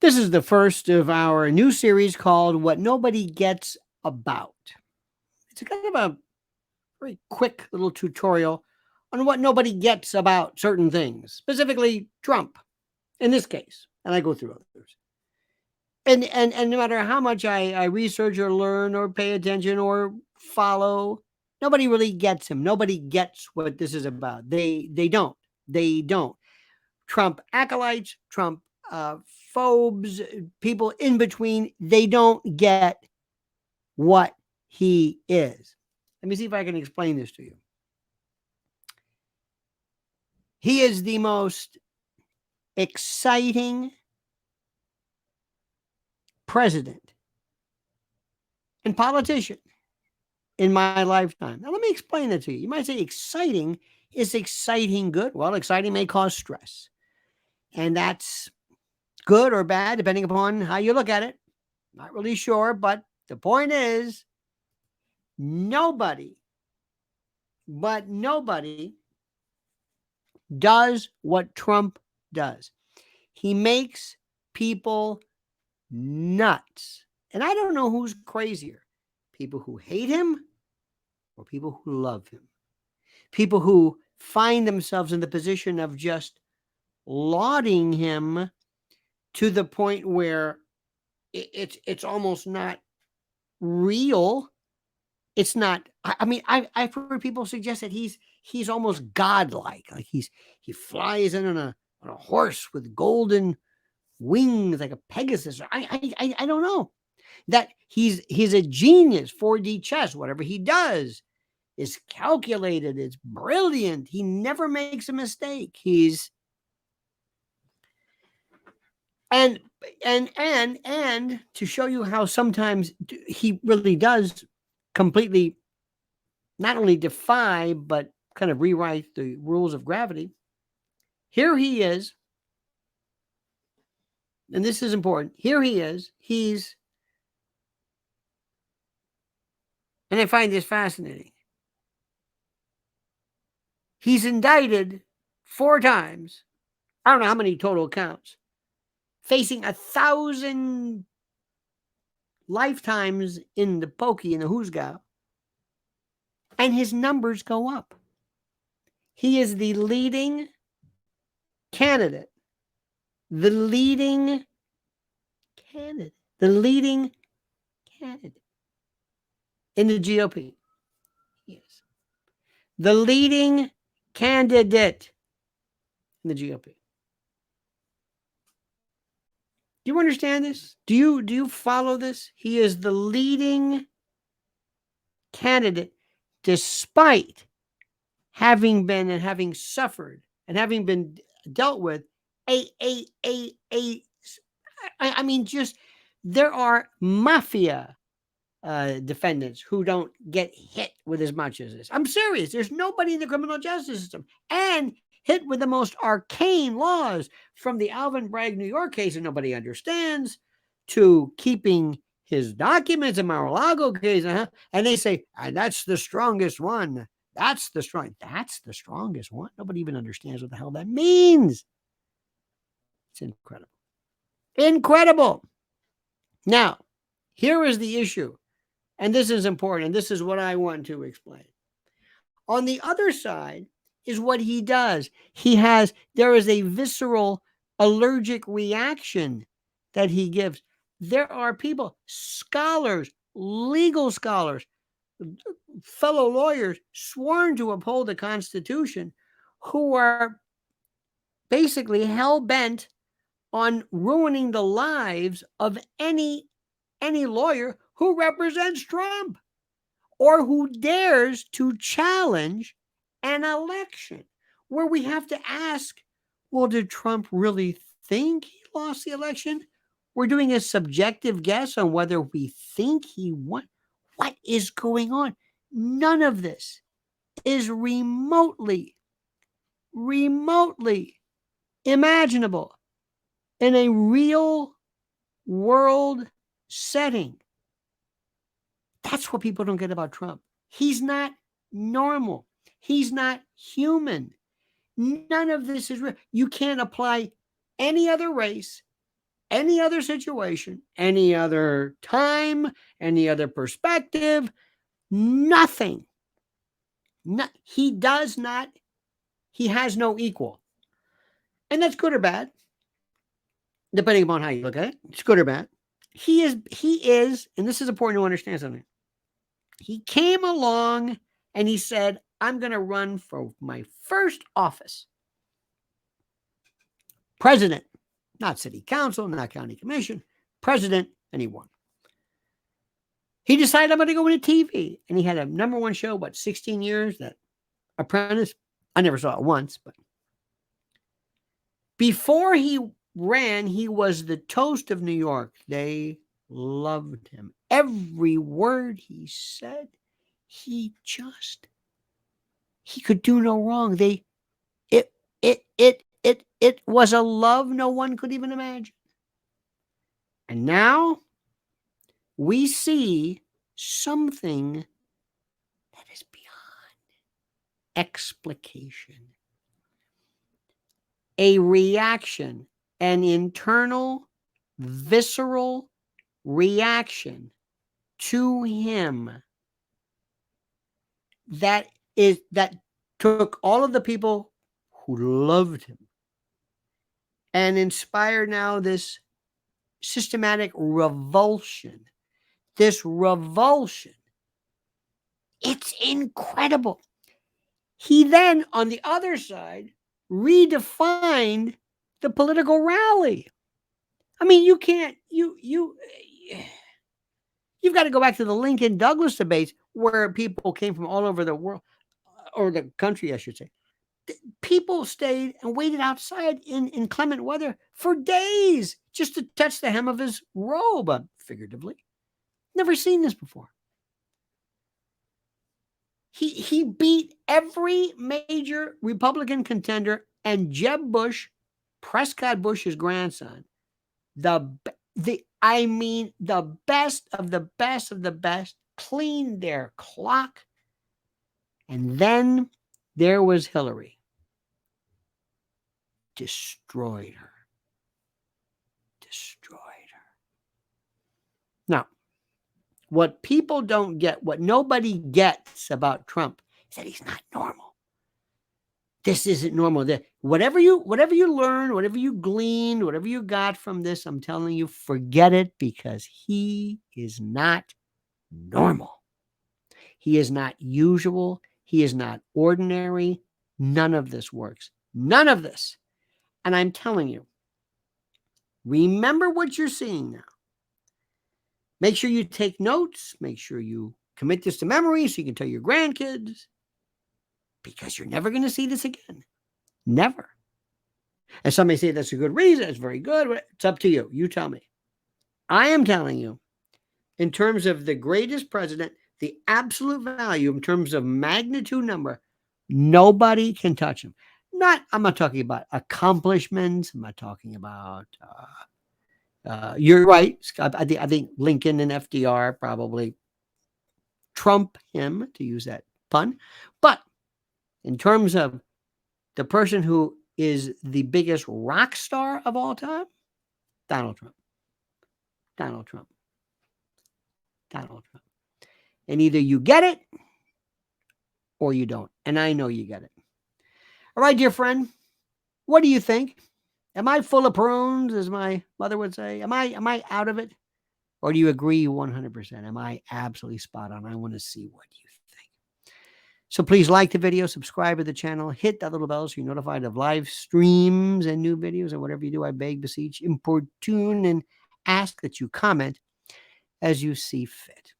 This is the first of our new series called What Nobody Gets About. It's kind of a very quick little tutorial on what nobody gets about certain things, specifically Trump in this case. And I go through others. And no matter how much I research or learn or pay attention or follow, nobody really gets him. Nobody gets what this is about. They don't. They don't. Trump acolytes, Trump phobes, people in between, they don't get what he is. Let me see if I can explain this to you. He is the most exciting president and politician in my lifetime. Now, let me explain that to you. You might say exciting. Is exciting good? Well, exciting may cause stress. And that's good or bad, depending upon how you look at it. Not really sure, but the point is, nobody does what Trump does. He makes people nuts. And I don't know who's crazier, people who hate him or people who love him. People who find themselves in the position of just lauding him to the point where it's almost not real. It's not. I mean, I've heard people suggest that he's almost godlike. Like he flies in on a horse with golden wings like a Pegasus. I don't know. That he's a genius. 4D chess. Whatever he does is calculated. It's brilliant. He never makes a mistake. He's and to show you how sometimes he really does completely not only defy but kind of rewrite the rules of gravity. Here he is, and this is important. Here he is. And I find this fascinating. He's indicted 4 times. I don't know how many total counts. Facing 1,000 lifetimes in the pokey, in the hoosgow. And his numbers go up. He is the leading candidate. The leading candidate in the GOP. He is the leading candidate in the GOP. Do you understand this? Do you follow this? He is the leading candidate despite having been and having suffered and having been dealt with I mean, just there are mafia defendants who don't get hit with as much as this. I'm serious. There's nobody in the criminal justice system and hit with the most arcane laws, from the Alvin Bragg New York case that nobody understands to keeping his documents in Mar-a-Lago case. And they say, and that's the strongest one. That's the strongest one. Nobody even understands what the hell that means. It's incredible. Incredible. Now, here is the issue. And this is important. And this is what I want to explain. On the other side is what he does. There is a visceral allergic reaction that he gives. There are people, scholars, legal scholars, fellow lawyers sworn to uphold the Constitution, who are basically hell-bent on ruining the lives of any lawyer who represents Trump or who dares to challenge an election, where we have to ask, well, did Trump really think he lost the election? We're doing a subjective guess on whether we think he won. What is going on? None of this is remotely imaginable in a real world setting. That's what people don't get about Trump. He's not normal. He's not human. None of this is real. You can't apply any other race, any other situation, any other time, any other perspective, nothing. He does not, he has no equal. And that's good or bad, depending upon how you look at it. It's good or bad. He is, and this is important to understand something. He came along and he said, I'm going to run for my first office. President, not city council, not county commission, president, and he won. He decided, I'm going to go into TV. And he had a #1 show, 16 years, that Apprentice. I never saw it once, but before he ran, he was the toast of New York. They loved him. Every word he said, he could do no wrong. It was a love no one could even imagine. And now we see something that is beyond explication. A reaction, an internal, visceral reaction to him that took all of the people who loved him and inspired now this systematic revulsion. This revulsion, it's incredible. He then, on the other side, redefined the political rally. I mean, you've got to go back to the Lincoln Douglas debates where people came from all over the world, or the country, I should say. People stayed and waited outside in inclement weather for days just to touch the hem of his robe, figuratively. Never seen this before. He beat every major Republican contender, and Jeb Bush, Prescott Bush's grandson, the best of the best of the best, cleaned their clock. And then there was Hillary. Destroyed her. Now, what people don't get, what nobody gets about Trump, is that he's not normal. This isn't normal. Whatever you learn, whatever you gleaned, whatever you got from this, I'm telling you, forget it, because he is not normal. He is not usual. He is not ordinary. None of this works. None of this. And I'm telling you, remember what you're seeing now. Make sure you take notes. Make sure you commit this to memory so you can tell your grandkids, because you're never going to see this again. Never. And some may say that's a good reason. It's very good. It's up to you. You tell me. I am telling you, in terms of the greatest president, the absolute value in terms of magnitude number, nobody can touch him. I'm not talking about accomplishments. I'm not talking about, you're right. I think Lincoln and FDR probably trump him, to use that pun. But in terms of the person who is the biggest rock star of all time, Donald Trump. And either you get it or you don't. And I know you get it. All right, dear friend, what do you think? Am I full of prunes, as my mother would say? Am I out of it? Or do you agree 100%? Am I absolutely spot on? I want to see what you think. So please like the video, subscribe to the channel, hit that little bell so you're notified of live streams and new videos. And whatever you do, I beg, beseech, importune, and ask that you comment as you see fit.